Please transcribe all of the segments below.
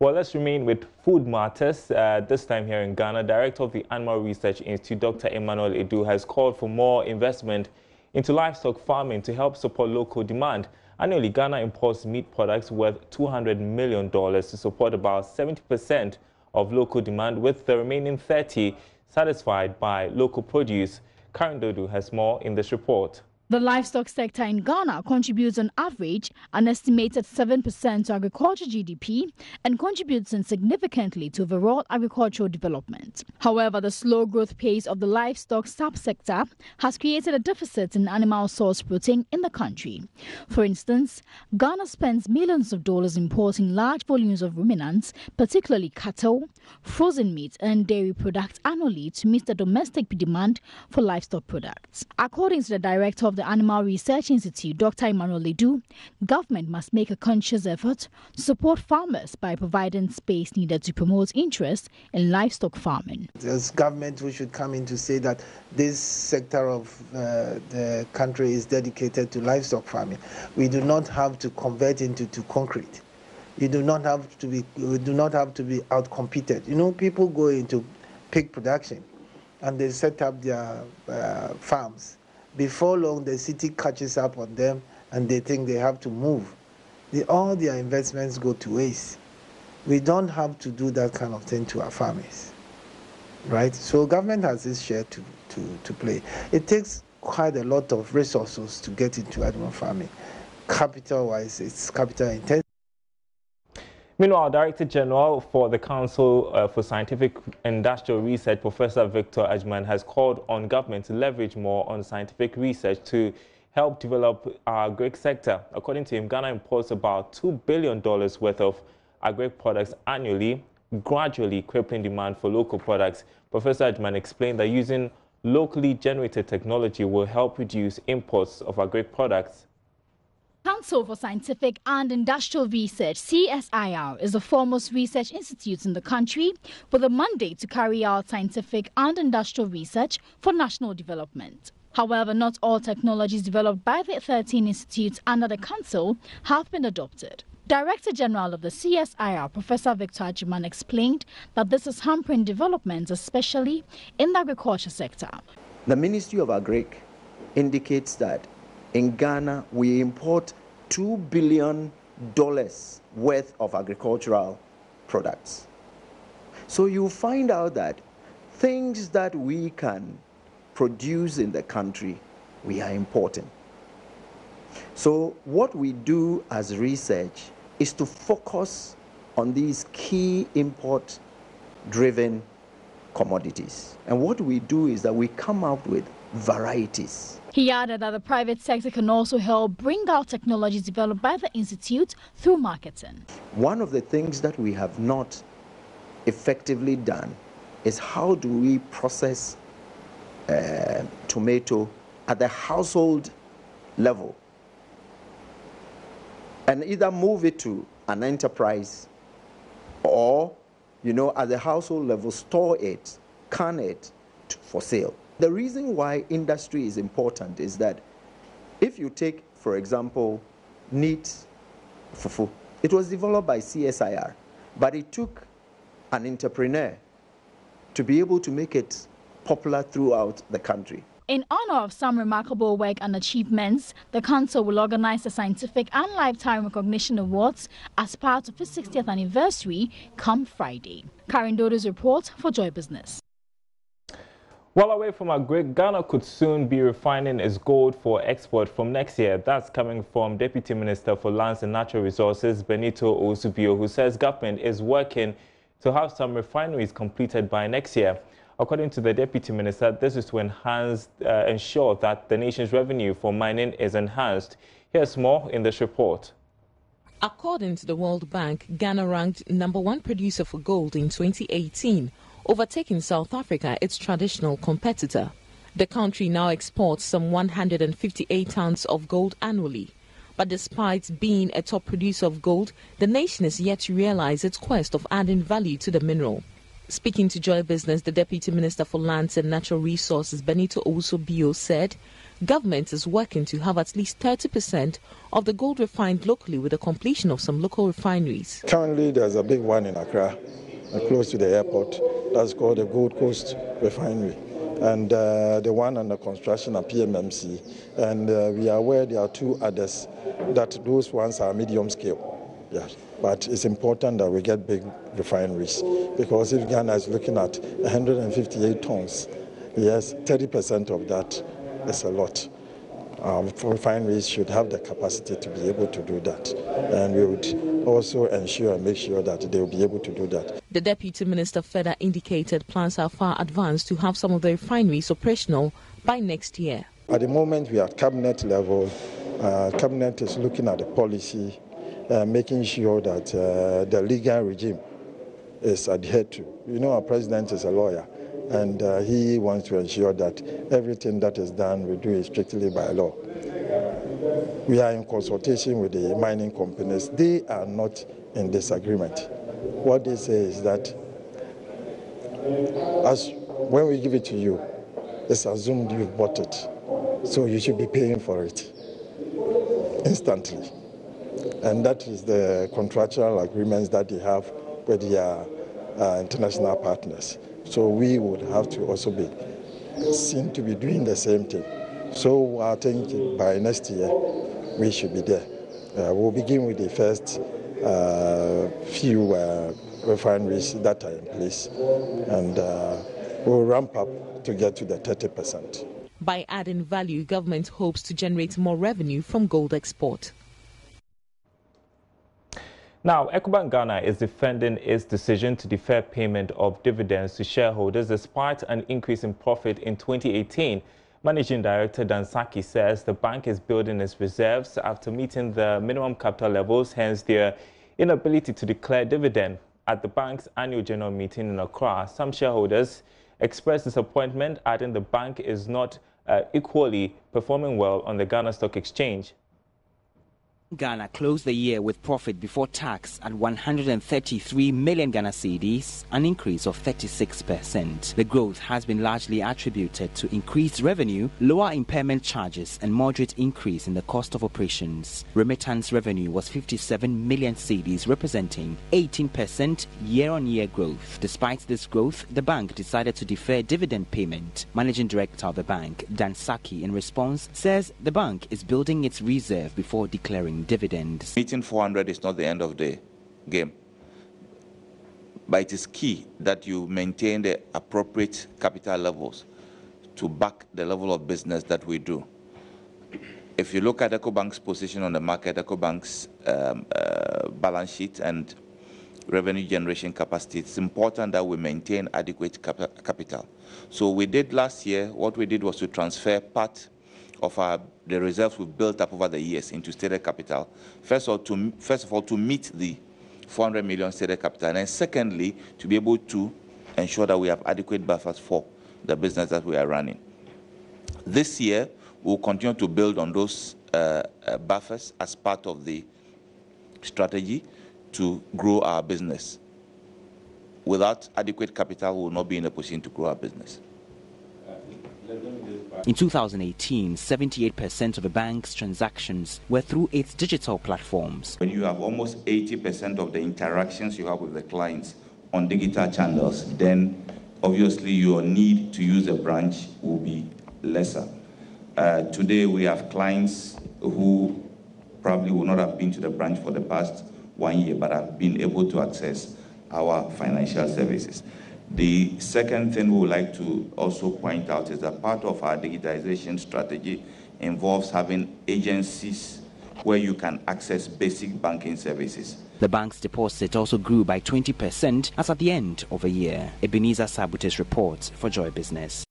Well, let's remain with food matters. This time here in Ghana, Director of the Animal Research Institute, Dr. Emmanuel Edu, has called for more investment into livestock farming to help support local demand. Annually, Ghana imports meat products worth $200 million to support about 70% of local demand, with the remaining 30% satisfied by local produce. Karen Dodu has more in this report. The livestock sector in Ghana contributes on average an estimated 7% to agriculture GDP and contributes significantly to overall agricultural development. However, the slow growth pace of the livestock subsector has created a deficit in animal source protein in the country. For instance, Ghana spends millions of dollars importing large volumes of ruminants, particularly cattle, frozen meat and dairy products annually to meet the domestic demand for livestock products. According to the director of the Animal Research Institute, Dr. Emmanuel Edu, government must make a conscious effort to support farmers by providing space needed to promote interest in livestock farming. As government, who should come in to say that this sector of the country is dedicated to livestock farming. We do not have to convert into concrete. You do not have to be. We do not have to be outcompeted. You know, people go into pig production, and they set up their farms. Before long, the city catches up on them and they think they have to move. All their investments go to waste. We don't have to do that kind of thing to our farmers, right? So government has this share to play. It takes quite a lot of resources to get into animal farming. Capital-wise, it's capital intensive. Meanwhile, Director General for the Council for Scientific Industrial Research, Professor Victor Ajman, has called on government to leverage more on scientific research to help develop our agri sector. According to him, Ghana imports about $2 billion worth of agri products annually, gradually crippling demand for local products. Professor Ajman explained that using locally generated technology will help reduce imports of agri products. Council for Scientific and Industrial Research, CSIR, is the foremost research institute in the country with a mandate to carry out scientific and industrial research for national development. However, not all technologies developed by the 13 institutes under the Council have been adopted. Director General of the CSIR, Professor Victor Ajman, explained that this is hampering development, especially in the agriculture sector. The Ministry of Agri indicates that in Ghana, we import $2 billion worth of agricultural products. So you find out that things that we can produce in the country, we are importing. So what we do as research is to focus on these key import-driven commodities. And what we do is that we come up with varieties. He added that the private sector can also help bring out technologies developed by the Institute through marketing. One of the things that we have not effectively done is how do we process tomato at the household level and either move it to an enterprise or, at the household level, store it, can it for sale. The reason why industry is important is that if you take, for example, neat fufu, it was developed by CSIR, but it took an entrepreneur to be able to make it popular throughout the country. In honor of some remarkable work and achievements, the Council will organize the Scientific and Lifetime Recognition Awards as part of its 60th anniversary come Friday. Karen Dodo's report for Joy Business. While away from agri, Ghana could soon be refining its gold for export from next year. That's coming from Deputy Minister for Lands and Natural Resources, Benito Osubio, who says government is working to have some refineries completed by next year. According to the Deputy Minister, this is to ensure that the nation's revenue for mining is enhanced. Here's more in this report. According to the World Bank, Ghana ranked #1 producer for gold in 2018. Overtaking South Africa, its traditional competitor. The country now exports some 158 tons of gold annually. But despite being a top producer of gold, the nation is yet to realize its quest of adding value to the mineral. Speaking to Joy Business, the Deputy Minister for Lands and Natural Resources, Benito Osubio, said Government is working to have at least 30% of the gold refined locally with the completion of some local refineries. Currently, there's a big one in Accra, close to the airport. That's called the Gold Coast Refinery. And the one under construction at PMMC. And we are aware there are two others, that those ones are medium scale. Yes. But it's important that we get big refineries, because if Ghana is looking at 158 tons, yes, 30% of that is a lot. Refineries should have the capacity to be able to do that, and we would also ensure and make sure that they will be able to do that. The Deputy Minister further indicated plans are far advanced to have some of the refineries operational by next year. At the moment, we are at cabinet level. Cabinet is looking at the policy, making sure that the legal regime is adhered to. You know, our president is a lawyer, and he wants to ensure that everything that is done, we do it strictly by law. We are in consultation with the mining companies. They are not in disagreement. What they say is that when we give it to you, it's assumed you've bought it, so you should be paying for it instantly. And that is the contractual agreements that they have with their international partners. So we would have to also be seen to be doing the same thing. So I think by next year, we should be there. We'll begin with the first few refineries that are in place, and we'll ramp up to get to the 30%. By adding value, government hopes to generate more revenue from gold export. Now, EcoBank Ghana is defending its decision to defer payment of dividends to shareholders despite an increase in profit in 2018. Managing Director Dan Saki says the bank is building its reserves after meeting the minimum capital levels, hence their inability to declare dividend. At the bank's annual general meeting in Accra, some shareholders expressed disappointment, adding the bank is not equally performing well on the Ghana Stock Exchange. Ghana closed the year with profit before tax at 133 million Ghana cedis, an increase of 36%. The growth has been largely attributed to increased revenue, lower impairment charges, and moderate increase in the cost of operations. Remittance revenue was 57 million cedis, representing 18% year-on-year growth. Despite this growth, the bank decided to defer dividend payment. Managing Director of the bank, Dan Saki, in response, says the bank is building its reserve before declaring dividends. Meeting 400 is not the end of the game, but it is key that you maintain the appropriate capital levels to back the level of business that we do. If you look at EcoBank's position on the market, EcoBank's balance sheet and revenue generation capacity, it's important that we maintain adequate capital. So we did last year, what we did was to transfer part of the reserves we've built up over the years into stated capital. First of all, to meet the 400 million stated capital, and then secondly, to be able to ensure that we have adequate buffers for the business that we are running. This year, we'll continue to build on those buffers as part of the strategy to grow our business. Without adequate capital, we will not be in a position to grow our business. In 2018, 78% of the bank's transactions were through its digital platforms. When you have almost 80% of the interactions you have with the clients on digital channels, then obviously your need to use a branch will be lesser. Today we have clients who probably would not have been to the branch for the past 1 year, but have been able to access our financial services. The second thing we would like to also point out is that part of our digitization strategy involves having agencies where you can access basic banking services. The bank's deposit also grew by 20% as at the end of a year. Ebenezer Sabute's reports for Joy Business.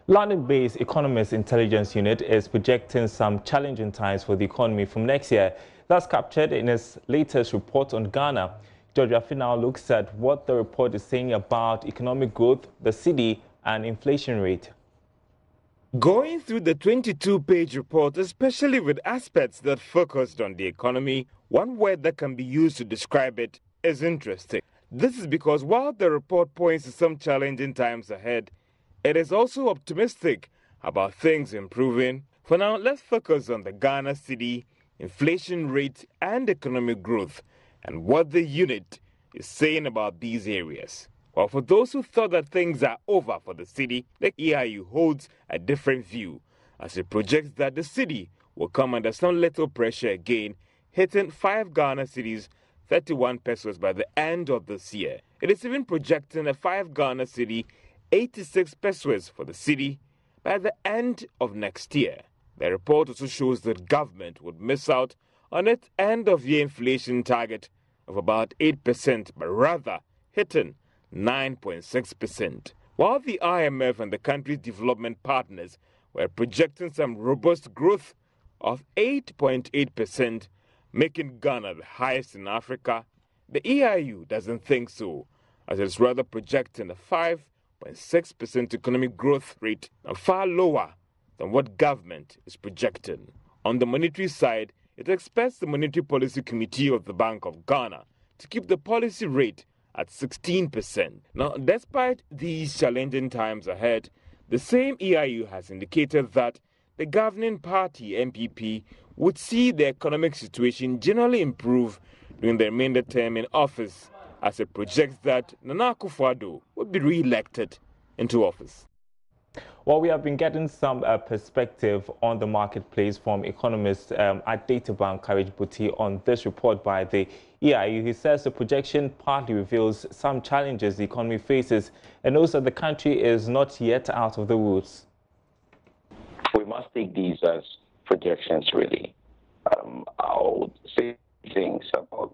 London-based Economist Intelligence Unit is projecting some challenging times for the economy from next year. That's captured in its latest report on Ghana. George Rafi now looks at what the report is saying about economic growth, the cedi, and inflation rate. Going through the 22-page report, especially with aspects that focused on the economy, one word that can be used to describe it is interesting. This is because while the report points to some challenging times ahead, it is also optimistic about things improving. For now, let's focus on the Ghana cedi, inflation rate, and economic growth, and what the unit is saying about these areas. Well, for those who thought that things are over for the cedi, the EIU holds a different view, as it projects that the cedi will come under some little pressure again, hitting 5 Ghana cedis, 31 pesos by the end of this year. It is even projecting a 5 Ghana cedi, 86 pesos for the cedi by the end of next year. The report also shows that government would miss out on its end-of-year inflation target of about 8%, but rather hitting 9.6%. While the IMF and the country's development partners were projecting some robust growth of 8.8%, making Ghana the highest in Africa, the EIU doesn't think so, as it's rather projecting a 5.6% economic growth rate, and far lower than what government is projecting. On the monetary side, it expects the Monetary Policy Committee of the Bank of Ghana to keep the policy rate at 16%. Now, despite these challenging times ahead, the same EIU has indicated that the governing party, MPP, would see the economic situation generally improve during the remainder term in office, as it projects that Nana Akufo-Addo would be re-elected into office. Well, we have been getting some perspective on the marketplace from economists at Databank Courage Buti on this report by the EIU. He says the projection partly reveals some challenges the economy faces and also the country is not yet out of the woods. We must take these as projections, really. I'll say things about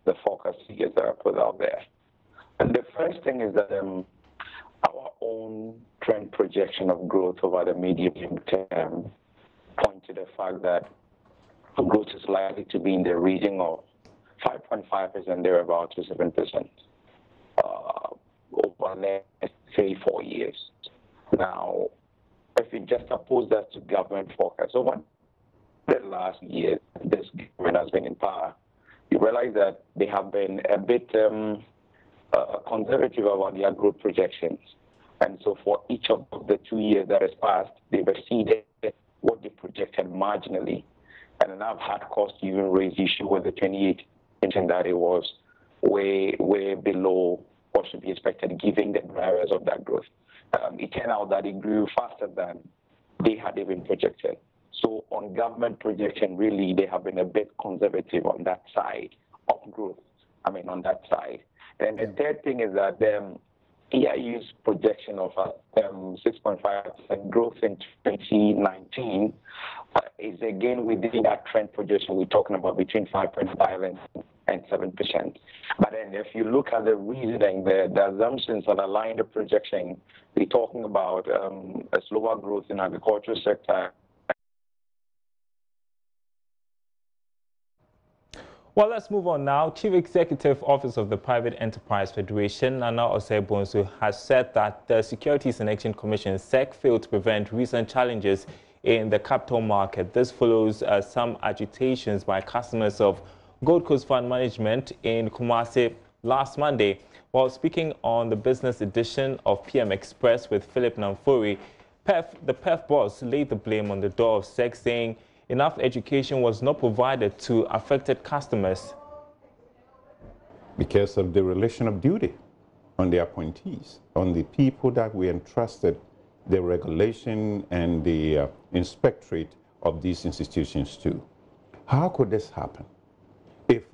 the forecast figures that are put out there. And the first thing is that our own trend projection of growth over the medium term point to the fact that growth is likely to be in the region of 5.5% thereabout to 7% over the next 3-4 years. Now, if we just oppose that to government forecast over the last year this government has been in power, you realize that they have been a bit conservative about their growth projections. And so for each of the 2 years that has passed, they've exceeded what they projected marginally. And then I've had cause to even raise the issue with the 28 that it was way below what should be expected given the drivers of that growth. It turned out that it grew faster than they had even projected. So on government projection, really, they have been a bit conservative on that side of growth. On that side. And the third thing is that EIU's projection of 6.5% growth in 2019 is again within that trend projection we're talking about between 5.5% and 7%. But then if you look at the reasoning, the assumptions underlying the projection, we're talking about a slower growth in agricultural sector. Well, let's move on now. Chief Executive Officer of the Private Enterprise Federation, Nana Osei-Bonsu, has said that the Securities and Exchange Commission, SEC, failed to prevent recent challenges in the capital market. This follows some agitations by customers of Gold Coast Fund Management in Kumasi last Monday. While speaking on the business edition of PM Express with Philip Namfori, the PEF boss laid the blame on the door of SEC, saying enough education was not provided to affected customers. Because of the relation of duty on the appointees, on the people that we entrusted the regulation and the inspectorate of these institutions to. How could this happen? If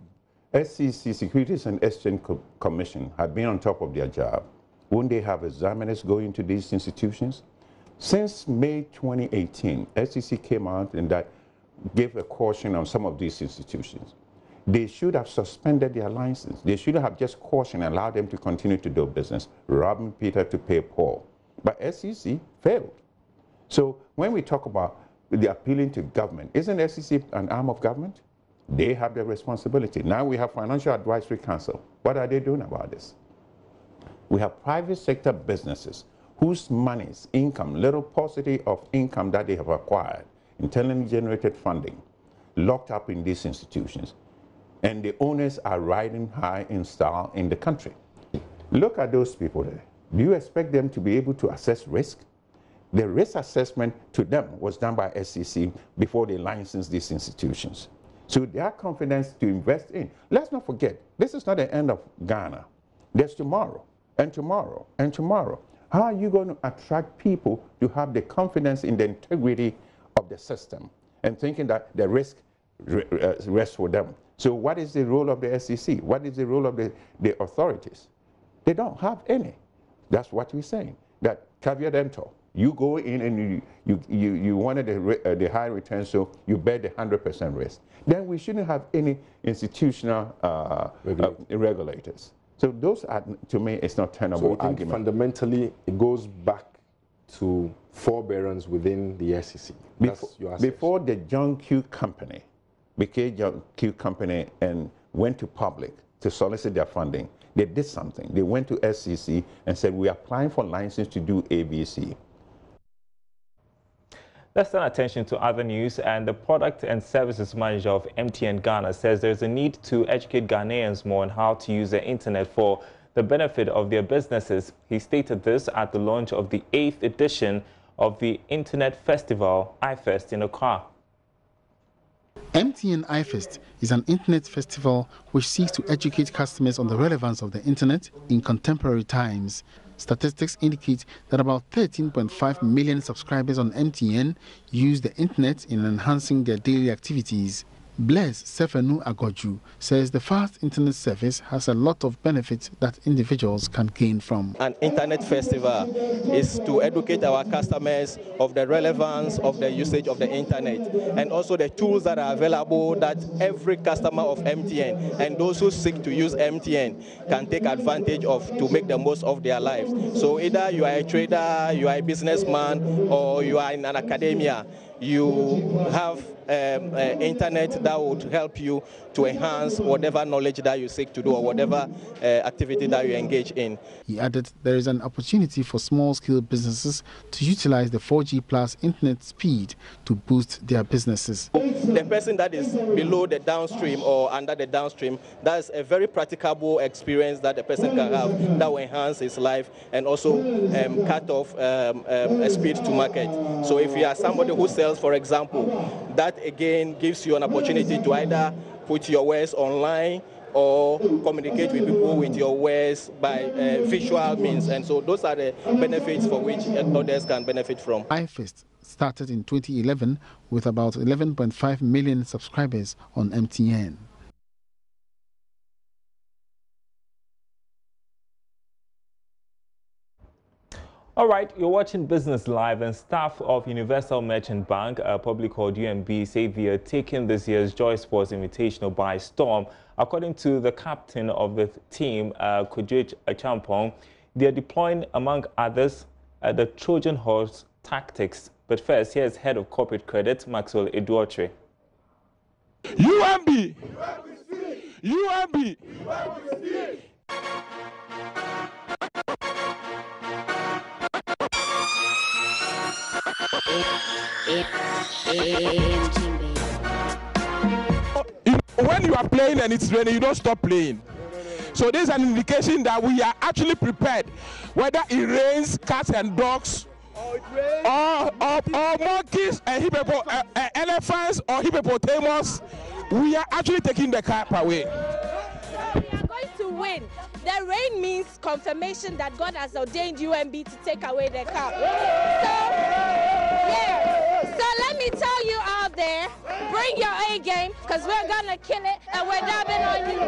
SEC, Securities and Exchange Commission, had been on top of their job, wouldn't they have examiners going to these institutions? Since May 2018, SEC came out and that gave a caution on some of these institutions. They should have suspended their license. They should have just cautioned and allowed them to continue to do business, robbing Peter to pay Paul. But SEC failed. So when we talk about the appealing to government, isn't SEC an arm of government? They have the responsibility. Now we have Financial Advisory Council. What are they doing about this? We have private sector businesses whose monies, income, little paucity of income that they have acquired, internally generated funding, locked up in these institutions. And the owners are riding high in style in the country. Look at those people there. Do you expect them to be able to assess risk? The risk assessment to them was done by SEC before they licensed these institutions. So their confidence to invest in. Let's not forget, this is not the end of Ghana. There's tomorrow, and tomorrow, and tomorrow. How are you going to attract people to have the confidence in the integrity of the system and thinking that the risk rests with them? So what is the role of the SEC? What is the role of the authorities? They don't have any. That's what we're saying. That caveat emptor. You go in and you wanted the high return, so you bear the 100% risk. Then we shouldn't have any institutional regulators. So those are, to me, it's not tenable argument. So fundamentally, it goes back to forbearance within the SEC. Before the John Q Company became John Q Company and went to public to solicit their funding, they did something. They went to SEC and said, we are applying for license to do ABC. Let's turn attention to other news, and the product and services manager of MTN Ghana says there's a need to educate Ghanaians more on how to use the internet for the benefit of their businesses. He stated this at the launch of the 8th edition of the Internet Festival, iFest, in Accra. MTN iFest is an internet festival which seeks to educate customers on the relevance of the internet in contemporary times. Statistics indicate that about 13.5 million subscribers on MTN use the internet in enhancing their daily activities. Blaise Sefenu Agoju says the fast internet service has a lot of benefits that individuals can gain from. An internet festival is to educate our customers of the relevance of the usage of the internet and also the tools that are available that every customer of MTN and those who seek to use MTN can take advantage of to make the most of their lives. So either you are a trader, you are a businessman, or you are in an academia, you have internet that would help you to enhance whatever knowledge that you seek to do or whatever activity that you engage in. He added there is an opportunity for small-scale businesses to utilize the 4G plus internet speed to boost their businesses. The person that is below the downstream or under the downstream, that's a very practicable experience that the person can have that will enhance his life and also cut off a speed to market. So if you are somebody who sells, for example, that again gives you an opportunity to either put your wares online or communicate with people with your wares by visual means. And so those are the benefits for which others can benefit from. iFest started in 2011 with about 11.5 million subscribers on MTN. All right, you're watching Business Live, and staff of Universal Merchant Bank, publicly called UMB, say they are taking this year's JOYSPORTS Invitational by storm. According to the captain of the team, Kujich Achampong, they are deploying, among others, the Trojan horse tactics. But first, here's head of corporate credit, Maxwell Eduotre. UMB! UMB! When you are playing and it's raining, you don't stop playing. So this is an indication that we are actually prepared. Whether it rains, cats and dogs, or monkeys and elephants or hippopotamus, we are actually taking the cap away. We are going to win. The rain means confirmation that God has ordained UMB to take away the cup. So let me tell you out there, bring your A game, because we're going to kill it and we're dabbing on you.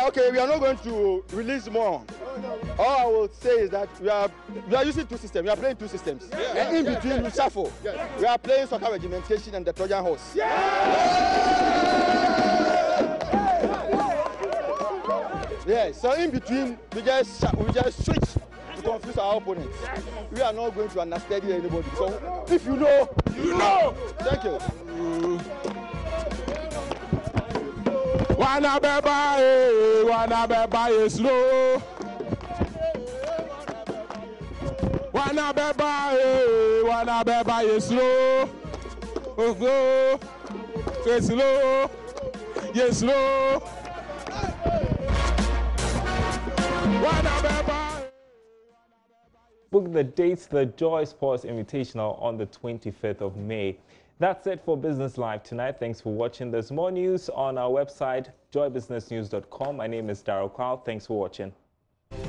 Okay, we are not going to release more. All I will say is that we are using two systems. We are playing two systems. And in between, we shuffle. We are playing soccer regimentation and the Trojan horse. Yeah, so in between, we just switch to confuse our opponents. We are not going to understand anybody. So if you know, you know. Thank you. Wanna beba is slow. Wanna beba is slow. Oh, go. It's slow. Yes, slow. Wanna beba. book the dates the Joy Sports Invitational on the 25th of May. That's it for Business Live tonight. Thanks for watching. There's more news on our website, joybusinessnews.com. My name is Darryl Crowell. Thanks for watching.